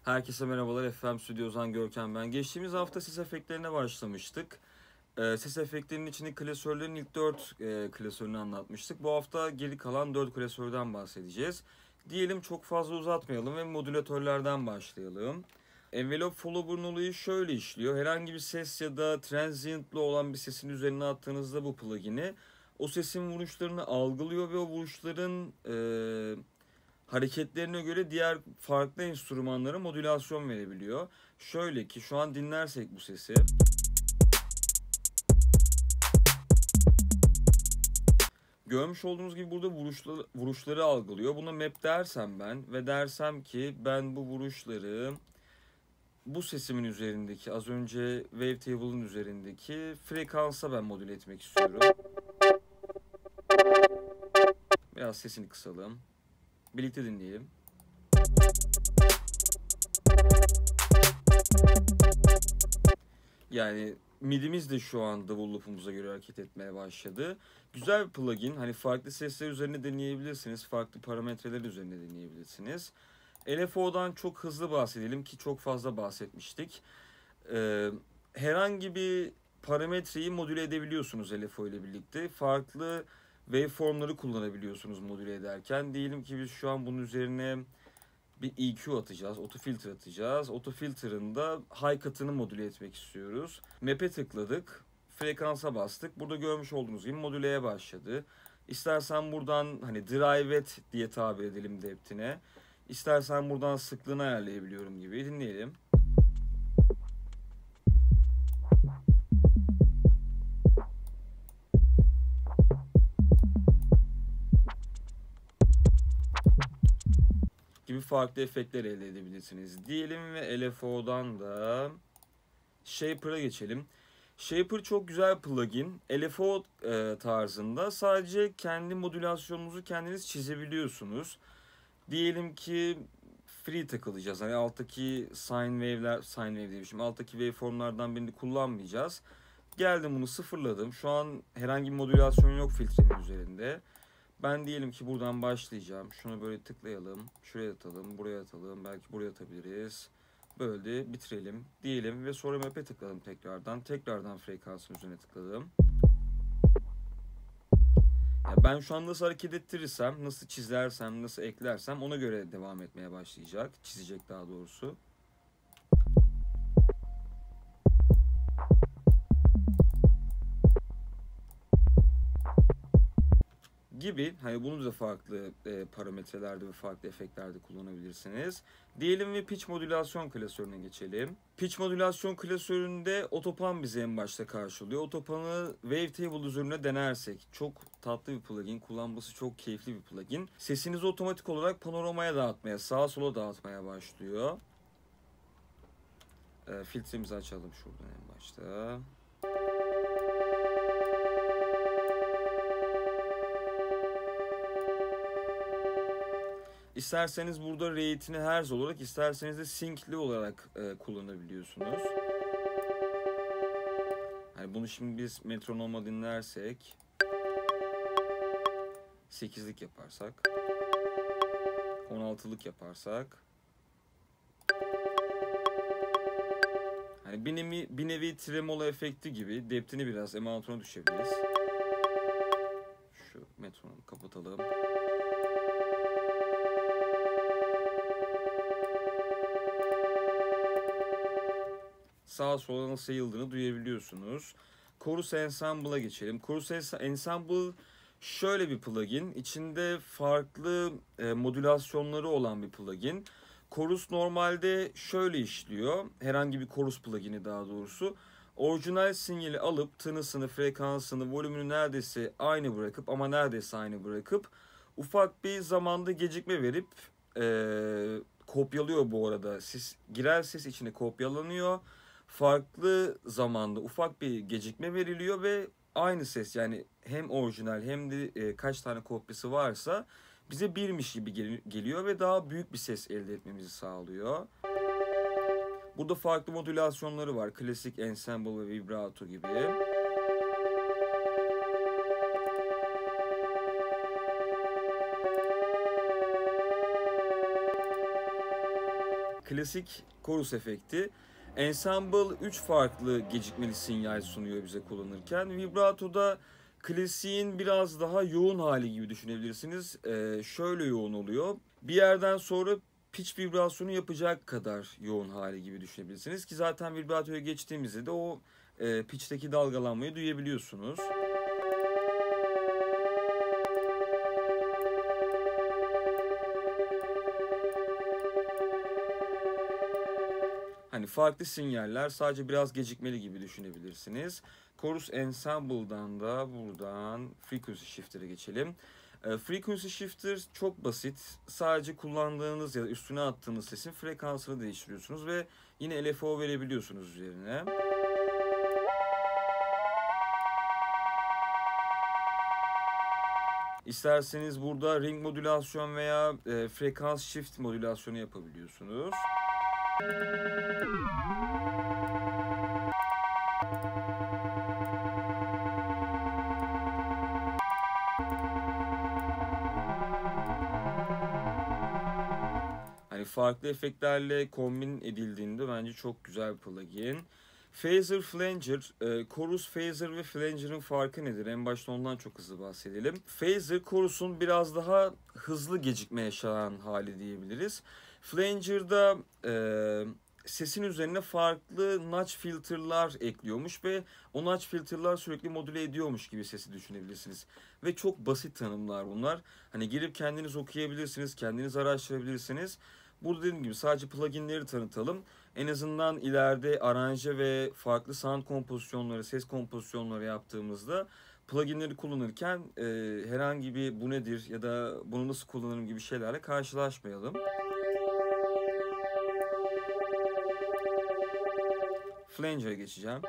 Herkese merhabalar. FM Stüdyo'dan Görkem ben. Geçtiğimiz hafta ses efektlerine başlamıştık. Ses efektlerinin içindeki klasörlerin ilk 4 klasörünü anlatmıştık. Bu hafta geri kalan 4 klasörden bahsedeceğiz. Diyelim çok fazla uzatmayalım ve modülatörlerden başlayalım. Envelope Follower'ın olayı şöyle işliyor. Herhangi bir ses ya da transient'lı olan bir sesin üzerine attığınızda bu plugin'i o sesin vuruşlarını algılıyor ve o vuruşların hareketlerine göre diğer farklı enstrümanlara modülasyon verebiliyor. Şöyle ki şu an dinlersek bu sesi. Görmüş olduğunuz gibi burada vuruşları algılıyor. Buna map dersem ben ve dersem ki ben bu vuruşları bu sesimin üzerindeki az önce wavetable'ın üzerindeki frekansa ben modüle etmek istiyorum. Biraz sesini kısalım. Birlikte dinleyelim. Yani midimiz de şu an davul loop'umuza göre hareket etmeye başladı. Güzel bir plugin. Hani farklı sesler üzerine deneyebilirsiniz. Farklı parametreler üzerine deneyebilirsiniz. LFO'dan çok hızlı bahsedelim ki çok fazla bahsetmiştik. Herhangi bir parametreyi modüle edebiliyorsunuz LFO ile birlikte. Farklı waveformları kullanabiliyorsunuz modüle ederken. Diyelim ki biz şu an bunun üzerine bir EQ atacağız, autofilter atacağız. Autofilter'ın da high cut'ını modüle etmek istiyoruz. Map'e tıkladık, frekansa bastık. Burada görmüş olduğunuz gibi modüleye başladı. İstersen buradan hani drive et diye tabir edelim depth'ine. İstersen buradan sıklığını ayarlayabiliyorum gibi. Dinleyelim. Gibi farklı efektler elde edebilirsiniz. Diyelim ve LFO'dan da Shaper'a geçelim. Shaper çok güzel plugin. LFO tarzında sadece kendi modülasyonunuzu kendiniz çizebiliyorsunuz. Diyelim ki free takılacağız. Hani alttaki sine wave demişim. Alttaki waveformlardan birini kullanmayacağız. Geldim bunu sıfırladım. Şu an herhangi bir modülasyon yok filtrenin üzerinde. Ben diyelim ki buradan başlayacağım. Şunu böyle tıklayalım. Şuraya atalım, buraya atalım. Belki buraya atabiliriz. Böyle de bitirelim diyelim ve sonra map'e tıkladım tekrardan. Tekrardan frekansın üzerine tıkladım. Yani ben şu an nasıl hareket ettirirsem, nasıl çizersem, nasıl eklersem ona göre devam etmeye başlayacak. Çizecek daha doğrusu. Gibi hani bunu da farklı parametrelerde ve farklı efektlerde kullanabilirsiniz. Diyelim ve pitch modülasyon klasörüne geçelim. Pitch modülasyon klasöründe otopan bizi en başta karşılıyor. Otopanı wavetable üzerine denersek çok tatlı bir plugin, kullanması çok keyifli bir plugin. Sesinizi otomatik olarak panoramaya dağıtmaya, sağa sola dağıtmaya başlıyor. Filtremizi açalım şuradan en başta. İsterseniz burada rate'ini hertz olarak, isterseniz de sync'li olarak kullanabiliyorsunuz. Yani bunu şimdi biz metronoma dinlersek 8'lik yaparsak 16'lık yaparsak hani bir nevi tremolo efekti gibi depth'ini biraz emanetona düşebiliriz. Şu metronomu kapatalım. Sağa sola nasıl yayıldığını duyabiliyorsunuz. Chorus Ensemble'a geçelim. Chorus Ensemble şöyle bir plugin. İçinde farklı modülasyonları olan bir plugin. Chorus normalde şöyle işliyor. Herhangi bir chorus plugin'i daha doğrusu. Orijinal sinyali alıp tınısını, frekansını, volümünü neredeyse aynı bırakıp ama neredeyse aynı bırakıp ufak bir zamanda gecikme verip kopyalıyor bu arada. Giren ses içine kopyalanıyor. Farklı zamanda ufak bir gecikme veriliyor ve aynı ses yani hem orijinal hem de kaç tane kopyası varsa bize birmiş gibi geliyor ve daha büyük bir ses elde etmemizi sağlıyor. Burada farklı modülasyonları var. Klasik, ensemble ve vibrato gibi. Klasik chorus efekti. Ensemble 3 farklı gecikmeli sinyal sunuyor bize kullanırken. Vibrato'da klasiğin biraz daha yoğun hali gibi düşünebilirsiniz. Şöyle yoğun oluyor. Bir yerden sonra pitch vibrasyonu yapacak kadar yoğun hali gibi düşünebilirsiniz. Ki zaten vibratoya geçtiğimizde de o pitch'teki dalgalanmayı duyabiliyorsunuz. Hani farklı sinyaller sadece biraz gecikmeli gibi düşünebilirsiniz. Chorus Ensemble'dan da buradan Frequency Shifter'e geçelim. Frequency Shifter çok basit. Sadece kullandığınız ya da üstüne attığınız sesin frekansını değiştiriyorsunuz ve yine LFO verebiliyorsunuz üzerine. İsterseniz burada ring modülasyon veya frekans shift modülasyonu yapabiliyorsunuz. Hani farklı efektlerle kombin edildiğinde bence çok güzel bir plugin. Phaser Flanger, Chorus Phaser ve Flanger'ın farkı nedir? En başta ondan çok hızlı bahsedelim. Phaser, Chorus'un biraz daha hızlı gecikme yaşayan hali diyebiliriz. Flanger'da sesin üzerine farklı notch filterlar ekliyormuş ve o notch filterlar sürekli modüle ediyormuş gibi sesi düşünebilirsiniz. Ve çok basit tanımlar bunlar. Hani girip kendiniz okuyabilirsiniz, kendiniz araştırabilirsiniz. Burada dediğim gibi sadece pluginleri tanıtalım. En azından ileride aranje ve farklı sound kompozisyonları, ses kompozisyonları yaptığımızda pluginleri kullanırken herhangi bir bu nedir ya da bunu nasıl kullanırım gibi şeylerle karşılaşmayalım. Flanger'a geçeceğim.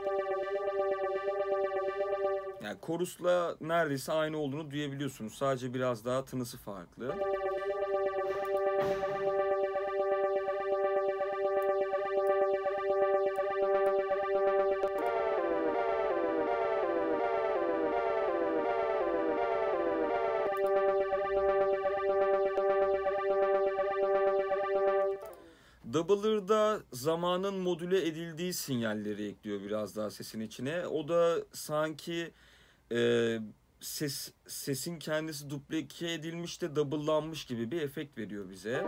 Yani chorus'la neredeyse aynı olduğunu duyabiliyorsunuz. Sadece biraz daha tınısı farklı. Doubler'da zamanın modüle edildiği sinyalleri ekliyor biraz daha sesin içine. O da sanki sesin kendisi duplike edilmiş de double'lanmış gibi bir efekt veriyor bize.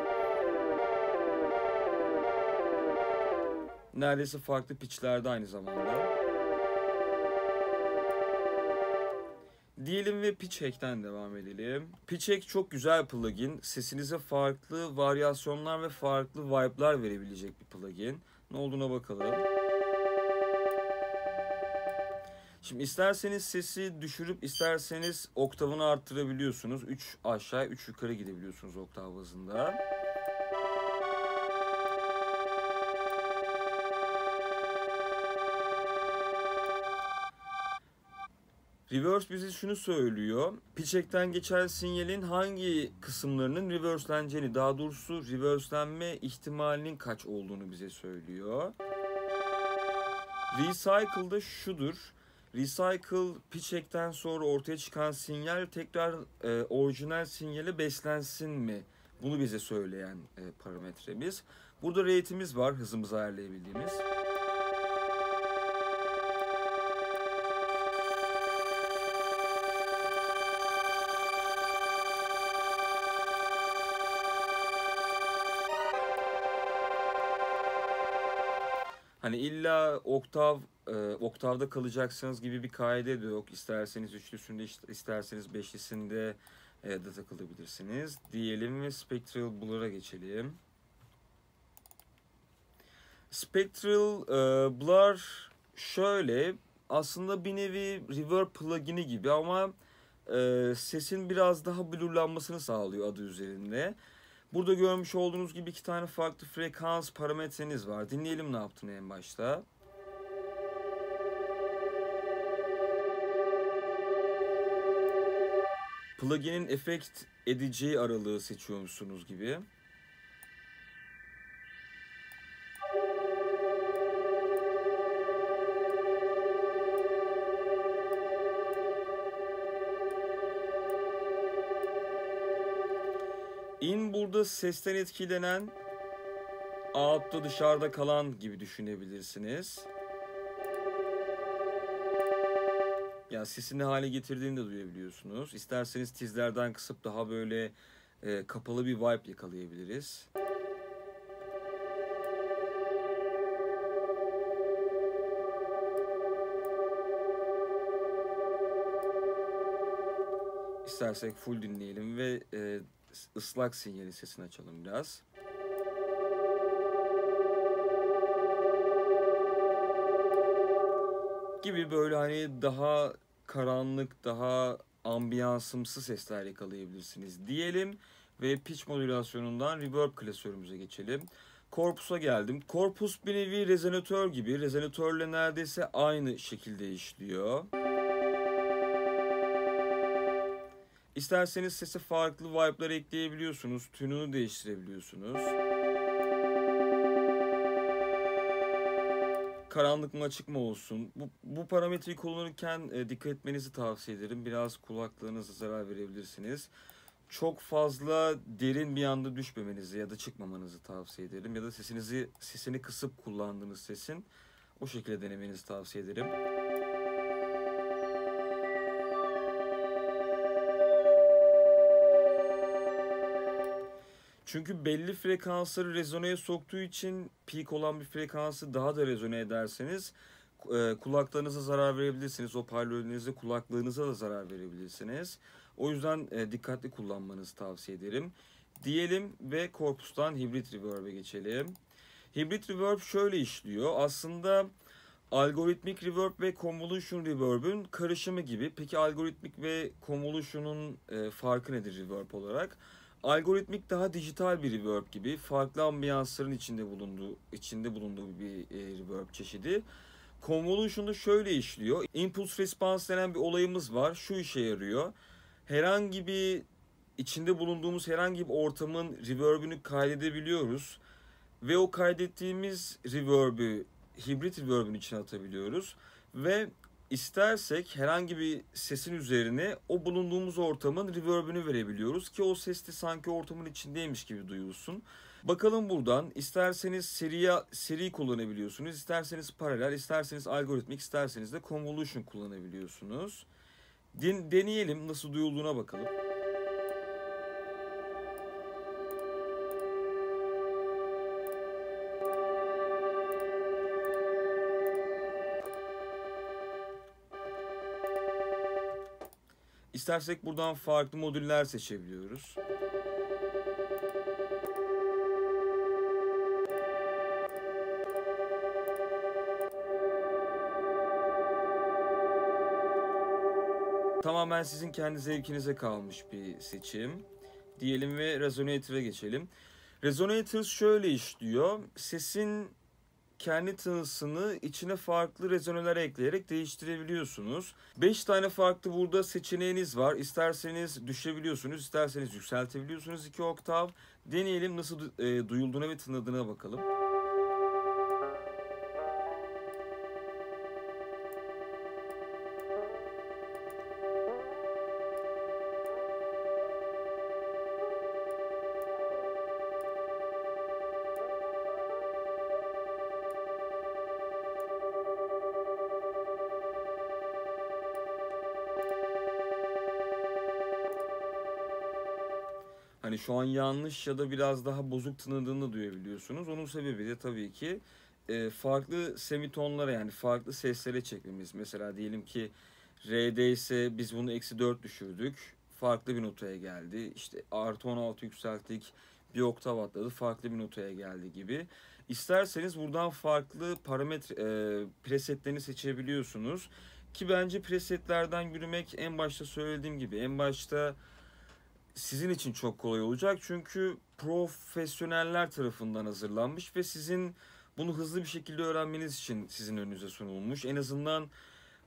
Neredeyse farklı pitchlerde aynı zamanda. Diyelim ve Pitch Hack'ten devam edelim. Pitch Hack çok güzel plugin. Sesinize farklı varyasyonlar ve farklı vibe'lar verebilecek bir plugin. Ne olduğuna bakalım. Şimdi isterseniz sesi düşürüp isterseniz oktavını arttırabiliyorsunuz. 3 aşağı 3 yukarı gidebiliyorsunuz oktav hızında. Reverse bize şunu söylüyor. Pitch Hack'ten geçen sinyalin hangi kısımlarının reverse'leneceğini, daha doğrusu reverse'lenme ihtimalinin kaç olduğunu bize söylüyor. Recycle'da şudur. Recycle, Pitch Hack'ten sonra ortaya çıkan sinyal tekrar orijinal sinyale beslensin mi? Bunu bize söyleyen parametremiz. Burada rate'imiz var, hızımızı ayarlayabildiğimiz. Hani illa oktavda kalacaksınız gibi bir kaide de yok. İsterseniz üçlüsünde, isterseniz beşlisinde de takılabilirsiniz. Diyelim ve Spectral Blur'a geçelim. Spectral Blur şöyle, aslında bir nevi reverb plugin'i gibi ama sesin biraz daha blurlanmasını sağlıyor adı üzerinde. Burada görmüş olduğunuz gibi 2 tane farklı frekans parametreniz var. Dinleyelim ne yaptığını en başta. Plugin'in efekt edeceği aralığı seçiyormuşsunuz gibi. In burada sesten etkilenen out'ta dışarıda kalan gibi düşünebilirsiniz. Yani sesini hale getirdiğini de duyabiliyorsunuz. İsterseniz tizlerden kısıp daha böyle kapalı bir vibe yakalayabiliriz. İstersek full dinleyelim ve ıslak sinyali sesini açalım biraz. Gibi böyle hani daha karanlık, daha ambiyansımsı sesler yakalayabilirsiniz diyelim ve pitch modülasyonundan reverb klasörümüze geçelim. Korpusa geldim. Korpus bir nevi rezonatör gibi. Rezonatörle neredeyse aynı şekilde işliyor. İsterseniz sese farklı vibe'lar ekleyebiliyorsunuz. Tune'unu değiştirebiliyorsunuz. Karanlık mı açık mı olsun. Bu parametreyi kullanırken dikkat etmenizi tavsiye ederim. Biraz kulaklarınıza zarar verebilirsiniz. Çok fazla derin bir anda düşmemenizi ya da çıkmamanızı tavsiye ederim. Ya da sesini kısıp kullandığınız sesin o şekilde denemenizi tavsiye ederim. Çünkü belli frekansları rezoneye soktuğu için peak olan bir frekansı daha da rezone ederseniz kulaklarınıza zarar verebilirsiniz. Hoparlörünüzde kulaklığınıza da zarar verebilirsiniz. O yüzden dikkatli kullanmanızı tavsiye ederim. Diyelim ve korpustan hibrit reverb'e geçelim. Hibrit reverb şöyle işliyor. Aslında algoritmik reverb ve convolution reverb'ün karışımı gibi. Peki algoritmik ve convolution'un farkı nedir reverb olarak? Algoritmik daha dijital bir reverb gibi, farklı ambiyansların içinde bulunduğu bir reverb çeşidi. Convolution'da şöyle işliyor. Impulse response denen bir olayımız var. Şu işe yarıyor. İçinde bulunduğumuz herhangi bir ortamın reverb'ünü kaydedebiliyoruz ve o kaydettiğimiz reverb'ü hibrit reverb'ün içine atabiliyoruz ve İstersek herhangi bir sesin üzerine o bulunduğumuz ortamın reverb'ünü verebiliyoruz ki o ses de sanki ortamın içindeymiş gibi duyulsun. Bakalım buradan isterseniz seri kullanabiliyorsunuz, isterseniz paralel, isterseniz algoritmik, isterseniz de convolution kullanabiliyorsunuz. Deneyelim, nasıl duyulduğuna bakalım. İstersek buradan farklı modüller seçebiliyoruz. Tamamen sizin kendi zevkinize kalmış bir seçim. Diyelim ve resonator'a geçelim. Resonator şöyle işliyor. Sesin kendi tınısını içine farklı rezoneler ekleyerek değiştirebiliyorsunuz. 5 tane farklı burada seçeneğiniz var. İsterseniz düşebiliyorsunuz, isterseniz yükseltebiliyorsunuz 2 oktav. Deneyelim nasıl duyulduğuna ve tınladığına bakalım. Hani şu an yanlış ya da biraz daha bozuk tınladığını duyabiliyorsunuz. Onun sebebi de tabii ki farklı semitonlara yani farklı seslere çekmemiz. Mesela diyelim ki R'de ise biz bunu -4 düşürdük. Farklı bir notaya geldi. İşte +16 yükselttik. Bir oktav atladı. Farklı bir notaya geldi gibi. İsterseniz buradan farklı parametre presetlerini seçebiliyorsunuz. Ki bence presetlerden yürümek en başta söylediğim gibi en başta sizin için çok kolay olacak. Çünkü profesyoneller tarafından hazırlanmış ve sizin bunu hızlı bir şekilde öğrenmeniz için sizin önünüze sunulmuş. En azından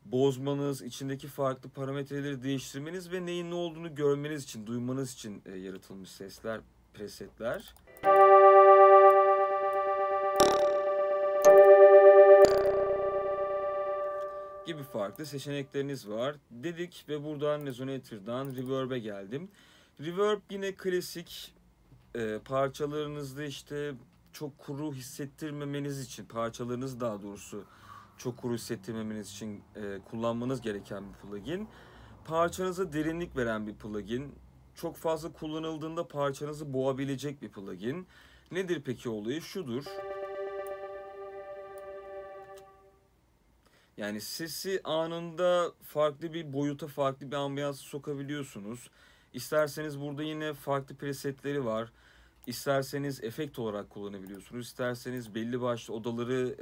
bozmanız, içindeki farklı parametreleri değiştirmeniz ve neyin ne olduğunu görmeniz için, duymanız için yaratılmış sesler, presetler. Gibi farklı seçenekleriniz var dedik ve buradan resonator'dan reverb'e geldim. Reverb yine klasik parçalarınızda işte çok kuru hissettirmemeniz için, parçalarınızı daha doğrusu çok kuru hissettirmemeniz için kullanmanız gereken bir plugin. Parçanıza derinlik veren bir plugin. Çok fazla kullanıldığında parçanızı boğabilecek bir plugin. Nedir peki olayı? Şudur. Yani sesi anında farklı bir boyuta, farklı bir ambiyansa sokabiliyorsunuz. İsterseniz burada yine farklı presetleri var. İsterseniz efekt olarak kullanabiliyorsunuz. İsterseniz belli başlı odaları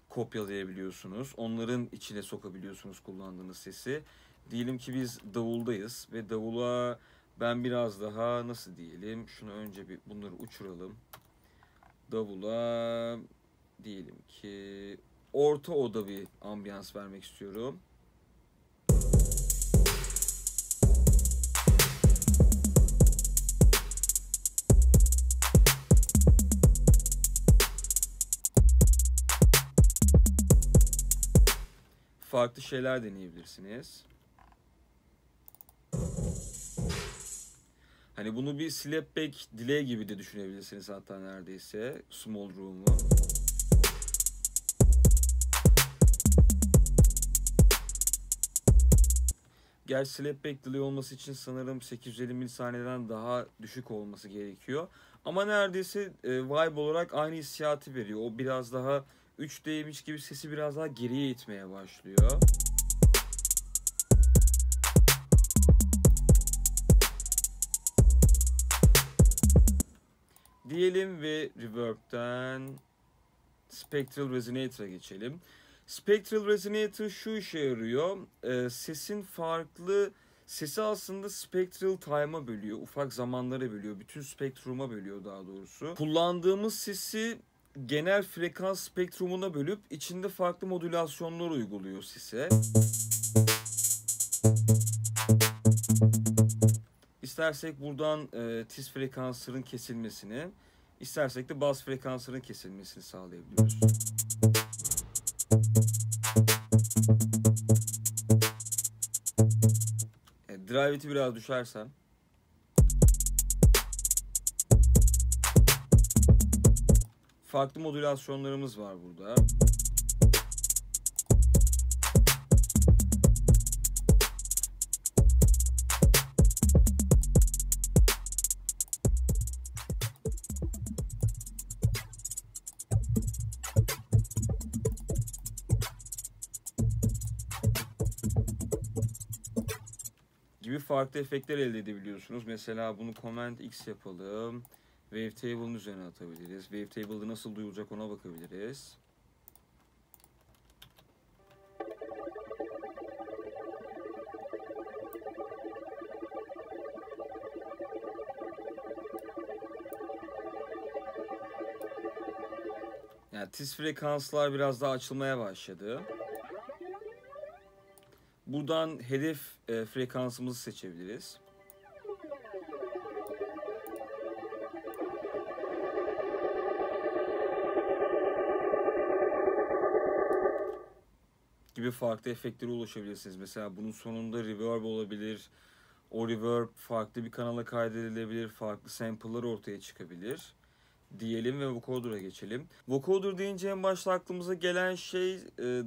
kopyalayabiliyorsunuz. Onların içine sokabiliyorsunuz kullandığınız sesi. Diyelim ki biz davuldayız ve davula ben biraz daha nasıl diyelim? Şunu önce bir bunları uçuralım. Davula diyelim ki orta oda bir ambiyans vermek istiyorum. Farklı şeyler deneyebilirsiniz. Hani bunu bir slapback delay gibi de düşünebilirsiniz hatta neredeyse. Small room'u. Gerçi slapback delay olması için sanırım 850 milisaniyeden daha düşük olması gerekiyor. Ama neredeyse vibe olarak aynı hissiyatı veriyor. O biraz daha 3D'ymiş gibi sesi biraz daha geriye itmeye başlıyor. Diyelim ve Reverb'den Spectral Resonator'a geçelim. Spectral Resonator şu işe yarıyor. Sesi aslında spectral time'a bölüyor. Ufak zamanlara bölüyor. Bütün spektruma bölüyor daha doğrusu. Kullandığımız sesi genel frekans spektrumuna bölüp içinde farklı modülasyonlar uyguluyor sese. İstersek buradan tiz frekansların kesilmesini, istersek de bas frekansların kesilmesini sağlayabiliyoruz. Drive it'i biraz düşersem. Farklı modülasyonlarımız var burada. Gibi farklı efektler elde edebiliyorsunuz. Mesela bunu Command X yapalım. Wavetable'ın üzerine atabiliriz. Wavetable'da nasıl duyulacak ona bakabiliriz. Yani tiz frekanslar biraz daha açılmaya başladı. Buradan hedef frekansımızı seçebiliriz. Gibi farklı efektlere ulaşabilirsiniz. Mesela bunun sonunda reverb olabilir. O reverb farklı bir kanala kaydedilebilir. Farklı sample'lar ortaya çıkabilir. Diyelim ve vocoder'a geçelim. Vocoder deyince en başta aklımıza gelen şey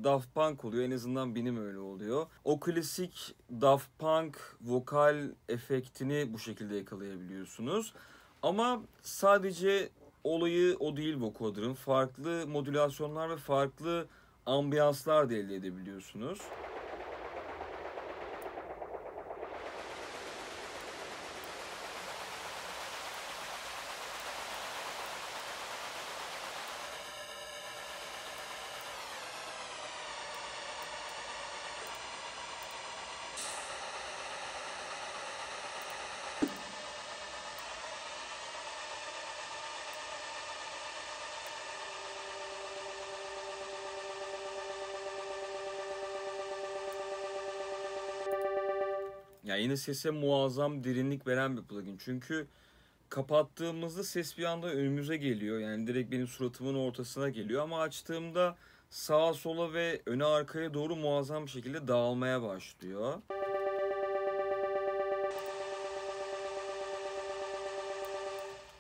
Daft Punk oluyor. En azından benim öyle oluyor. O klasik Daft Punk vokal efektini bu şekilde yakalayabiliyorsunuz. Ama sadece olayı o değil vocoder'ın. Farklı modülasyonlar ve farklı ambiyanslar da elde edebiliyorsunuz. Yani yine sese muazzam derinlik veren bir plugin. Çünkü kapattığımızda ses bir anda önümüze geliyor. Yani direkt benim suratımın ortasına geliyor. Ama açtığımda sağa sola ve öne arkaya doğru muazzam bir şekilde dağılmaya başlıyor.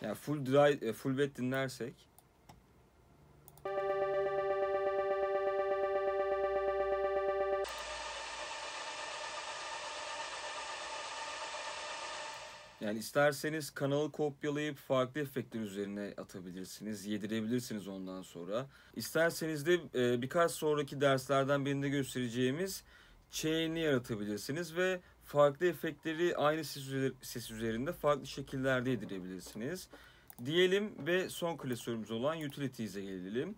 Yani full dry, full wet dinlersek. Yani isterseniz kanalı kopyalayıp farklı efektler üzerine atabilirsiniz, yedirebilirsiniz ondan sonra. İsterseniz de birkaç sonraki derslerden birinde göstereceğimiz chain'i yaratabilirsiniz ve farklı efektleri aynı ses üzerinde farklı şekillerde yedirebilirsiniz. Diyelim ve son klasörümüz olan Utilities'e gelelim.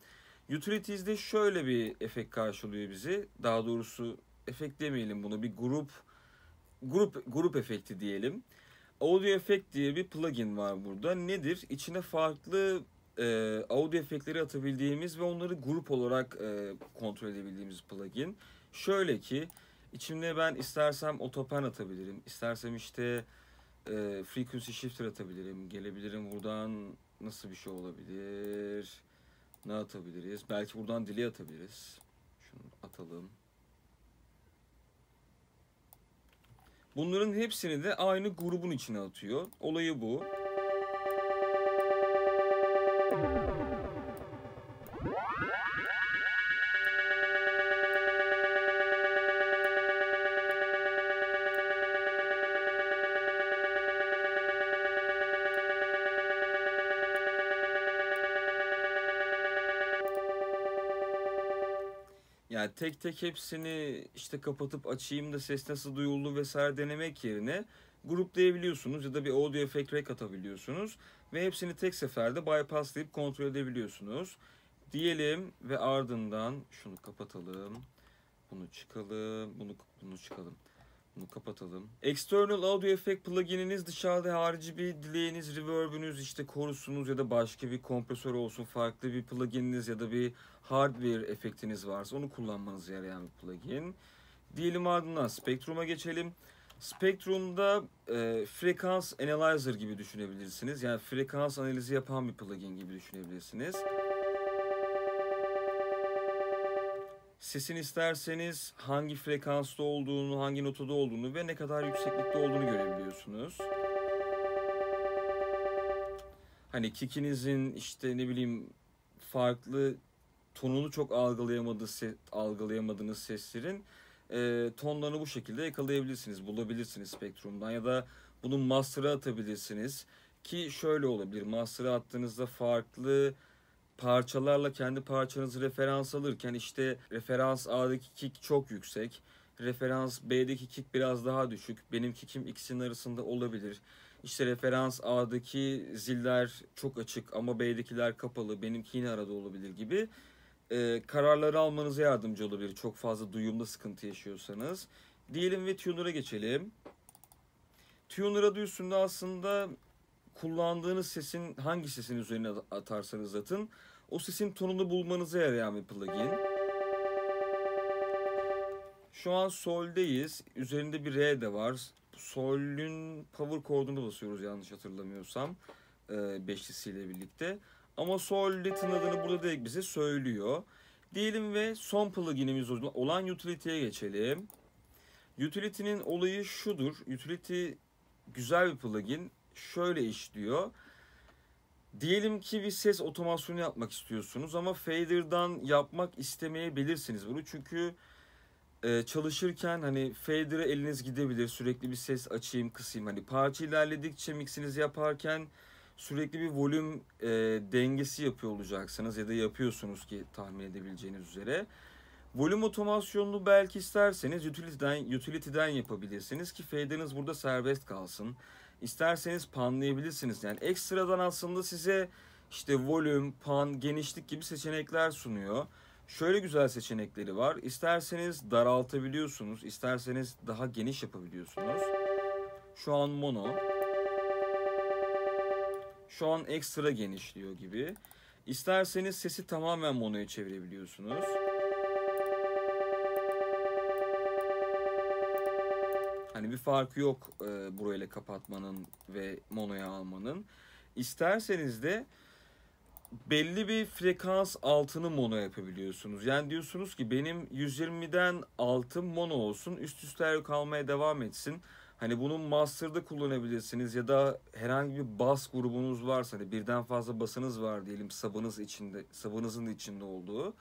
Utilities'de şöyle bir efekt karşılıyor bizi. Daha doğrusu efekt demeyelim, bunu bir grup efekti diyelim. Audio Effect diye bir plugin var burada. Nedir? İçine farklı audio efektleri atabildiğimiz ve onları grup olarak kontrol edebildiğimiz plugin. Şöyle ki içinde ben istersem Autopan atabilirim. İstersem işte Frequency Shifter atabilirim. Gelebilirim buradan, nasıl bir şey olabilir? Ne atabiliriz? Belki buradan delay atabiliriz. Şunu atalım. Bunların hepsini de aynı grubun içine atıyor. Olayı bu. Yani tek tek hepsini işte kapatıp açayım da ses nasıl duyuldu vesaire denemek yerine gruplayabiliyorsunuz ya da bir audio effect rack atabiliyorsunuz ve hepsini tek seferde bypasslayıp kontrol edebiliyorsunuz. Diyelim ve ardından şunu kapatalım. Bunu çıkalım. Bunu çıkalım. Bunu kapatalım. External Audio Effect plugininiz dışarıda harici bir delay'iniz, reverb'ünüz, işte korusunuz ya da başka bir kompresör olsun, farklı bir plugininiz ya da bir hardware efektiniz varsa onu kullanmanıza yarayan bir plugin. Diyelim ardından Spectrum'a geçelim. Spectrum'da frekans analyzer gibi düşünebilirsiniz. Yani frekans analizi yapan bir plugin gibi düşünebilirsiniz. Sesin isterseniz hangi frekansta olduğunu, hangi notada olduğunu ve ne kadar yükseklikte olduğunu görebiliyorsunuz. Hani kickinizin işte ne bileyim farklı tonunu çok algılayamadığınız seslerin tonlarını bu şekilde yakalayabilirsiniz, bulabilirsiniz Spectrum'dan ya da bunu master'a atabilirsiniz. Ki şöyle olabilir, master'a attığınızda farklı parçalarla kendi parçanızı referans alırken işte referans A'daki kick çok yüksek, referans B'deki kick biraz daha düşük, benim kick'im ikisinin arasında olabilir. İşte referans A'daki ziller çok açık ama B'dekiler kapalı, benimki yine arada olabilir gibi kararları almanıza yardımcı olabilir çok fazla duyumda sıkıntı yaşıyorsanız. Diyelim ve tuner'a geçelim. Tuner adı üstünde aslında kullandığınız sesin hangi sesin üzerine atarsanız atın o sesin tonunu bulmanıza yarayan bir plugin. Şu an sol'deyiz. Üzerinde bir re de var. Sol'ün power chord'unu basıyoruz yanlış hatırlamıyorsam. Beşlisiyle birlikte. Ama sol'de tınladığını burada direkt bize söylüyor. Diyelim ve son pluginimiz olan Utility'ye geçelim. Utility'nin olayı şudur. Utility güzel bir plugin. Şöyle işliyor. Diyelim ki bir ses otomasyonu yapmak istiyorsunuz ama fader'dan yapmak istemeyebilirsiniz bunu. Çünkü çalışırken hani fader'e eliniz gidebilir. Sürekli bir ses açayım, kısayım. Hani parça ilerledikçe mixinizi yaparken sürekli bir volüm dengesi yapıyor olacaksınız ya da yapıyorsunuz ki tahmin edebileceğiniz üzere. Volüm otomasyonunu belki isterseniz Utility'den yapabilirsiniz ki fader'ınız burada serbest kalsın. İsterseniz panlayabilirsiniz. Yani ekstradan aslında size işte volüm, pan, genişlik gibi seçenekler sunuyor. Şöyle güzel seçenekleri var. İsterseniz daraltabiliyorsunuz, isterseniz daha geniş yapabiliyorsunuz. Şu an mono. Şu an ekstra genişliyor gibi. İsterseniz sesi tamamen monoya çevirebiliyorsunuz. Hani bir farkı yok burayla kapatmanın ve monoya almanın. İsterseniz de belli bir frekans altını mono yapabiliyorsunuz. Yani diyorsunuz ki benim 120'den altım mono olsun, üst üste kalmaya devam etsin. Hani bunu master'da kullanabilirsiniz ya da herhangi bir bas grubunuz varsa, hani birden fazla basınız var diyelim, sabınızın içinde olduğu.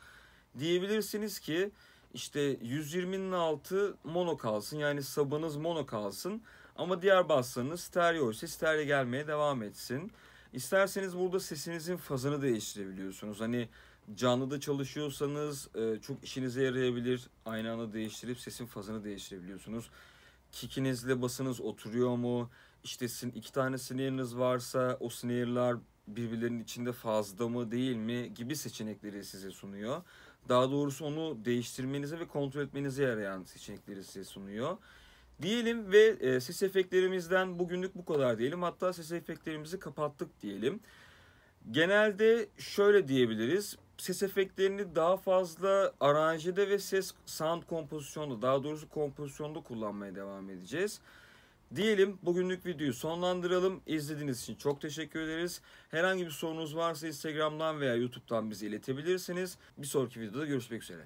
Diyebilirsiniz ki işte 120'nin altı mono kalsın, yani sabınız mono kalsın ama diğer baslarınız stereo ise stereo gelmeye devam etsin. İsterseniz burada sesinizin fazını değiştirebiliyorsunuz. Hani canlıda çalışıyorsanız çok işinize yarayabilir. Aynı anda değiştirip sesin fazını değiştirebiliyorsunuz. Kickinizle basınız oturuyor mu? İşte iki tane snare'ınız varsa o snare'lar birbirlerinin içinde fazla mı değil mi gibi seçenekleri size sunuyor. Daha doğrusu onu değiştirmenize ve kontrol etmenize yarayan seçenekleri size sunuyor. Diyelim ve ses efektlerimizden bugünlük bu kadar diyelim. Hatta ses efektlerimizi kapattık diyelim. Genelde şöyle diyebiliriz. Ses efektlerini daha fazla aranjede ve sound kompozisyonda, daha doğrusu kompozisyonda kullanmaya devam edeceğiz. Diyelim bugünlük videoyu sonlandıralım. İzlediğiniz için çok teşekkür ederiz. Herhangi bir sorunuz varsa Instagram'dan veya YouTube'dan bize iletebilirsiniz. Bir sonraki videoda görüşmek üzere.